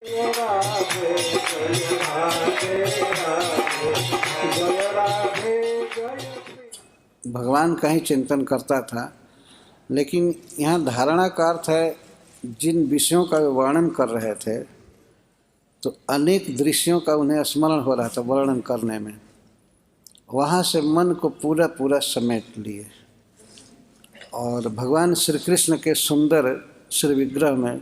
राधे जय राधे राधे जय राधे जय। भगवान का ही चिंतन करता था, लेकिन यहाँ धारणा का अर्थ है जिन विषयों का वे वर्णन कर रहे थे तो अनेक दृश्यों का उन्हें स्मरण हो रहा था वर्णन करने में। वहाँ से मन को पूरा पूरा समेट लिए और भगवान श्री कृष्ण के सुंदर श्री विग्रह में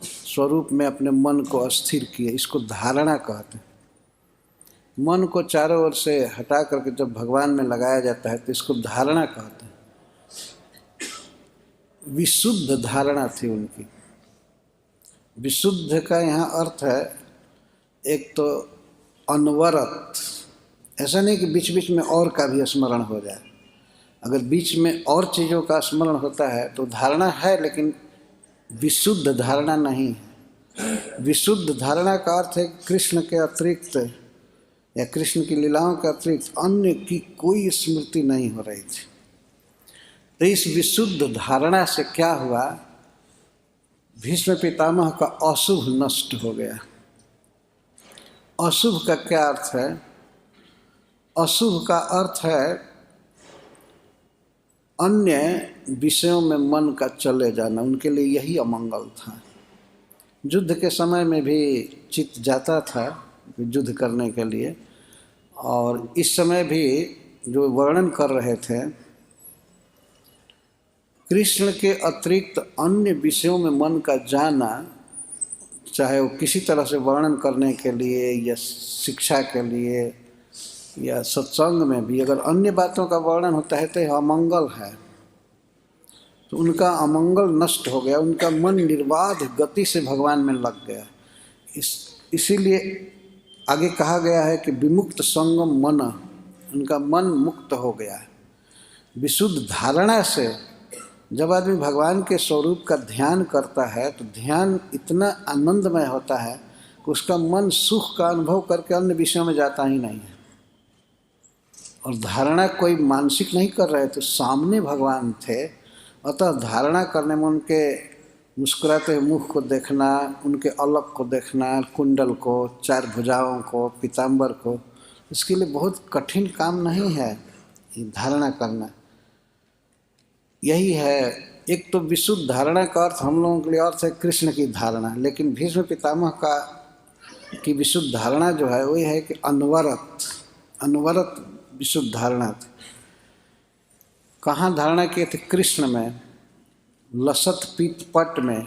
स्वरूप में अपने मन को स्थिर किए। इसको धारणा कहते हैं। मन को चारों ओर से हटा करके जब भगवान में लगाया जाता है तो इसको धारणा कहते हैं। विशुद्ध धारणा थी उनकी। विशुद्ध का यहाँ अर्थ है एक तो अनवरत, ऐसा नहीं कि बीच बीच में और का भी स्मरण हो जाए। अगर बीच में और चीज़ों का स्मरण होता है तो धारणा है, लेकिन विशुद्ध धारणा नहीं है। विशुद्ध धारणा का अर्थ है कृष्ण के अतिरिक्त या कृष्ण की लीलाओं के अतिरिक्त अन्य की कोई स्मृति नहीं हो रही थी। तो इस विशुद्ध धारणा से क्या हुआ, भीष्म पितामह का अशुभ नष्ट हो गया। अशुभ का क्या अर्थ है? अशुभ का अर्थ है अन्य विषयों में मन का चले जाना। उनके लिए यही अमंगल था। युद्ध के समय में भी चित्त जाता था युद्ध करने के लिए, और इस समय भी जो वर्णन कर रहे थे कृष्ण के अतिरिक्त अन्य विषयों में मन का जाना, चाहे वो किसी तरह से वर्णन करने के लिए या शिक्षा के लिए या सत्संग में भी, अगर अन्य बातों का वर्णन होता है तो यह अमंगल है। तो उनका अमंगल नष्ट हो गया। उनका मन निर्बाध गति से भगवान में लग गया। इसीलिए आगे कहा गया है कि विमुक्त संगम मन, उनका मन मुक्त हो गया। विशुद्ध धारणा से जब आदमी भगवान के स्वरूप का ध्यान करता है तो ध्यान इतना आनंदमय होता है कि उसका मन सुख का अनुभव करके अन्य विषयों में जाता ही नहीं है। और धारणा कोई मानसिक नहीं कर रहे थे, सामने भगवान थे। अतः धारणा करने में उनके मुस्कुराते हुए मुख को देखना, उनके अलग को देखना, कुंडल को, चार भुजाओं को, पीताम्बर को, इसके लिए बहुत कठिन काम नहीं है धारणा करना। यही है। एक तो विशुद्ध धारणा का अर्थ हम लोगों के लिए अर्थ है कृष्ण की धारणा, लेकिन भीष्म पितामह की विशुद्ध धारणा जो है वही है कि अनवरत विशुद्ध धारणा थी। कहाँ धारणा किए थे? कृष्ण में, लसत पीत पट में,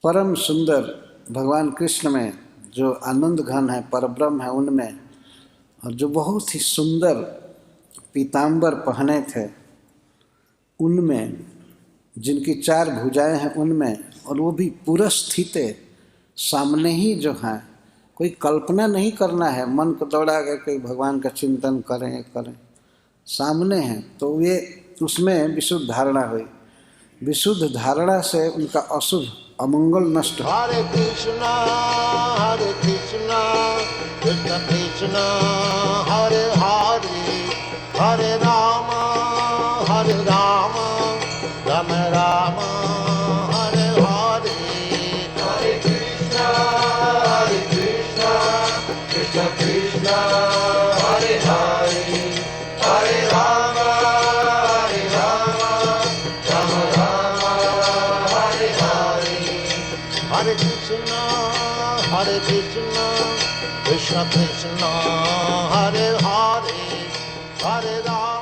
परम सुंदर भगवान कृष्ण में जो आनंद घन है, परब्रह्म है उनमें, और जो बहुत ही सुंदर पीताम्बर पहने थे उनमें, जिनकी चार भुजाएं हैं उनमें, और वो भी पुरस्थित सामने ही जो हैं। कोई कल्पना नहीं करना है, मन को दौड़ा करके भगवान का चिंतन करें, सामने हैं। तो ये उसमें विशुद्ध धारणा हुई। विशुद्ध धारणा से उनका अशुभ अमंगल नष्ट हो। हरे कृष्णा कृष्ण कृष्ण हरे हरे, हरे राम राम राम हरे हरे। हरे कृष्ण कृष्ण कृष्ण हरे हरे, हरे राम राम राम हरे हरे। हरे कृष्ण कृष्ण कृष्ण हरे हरे, हरे राम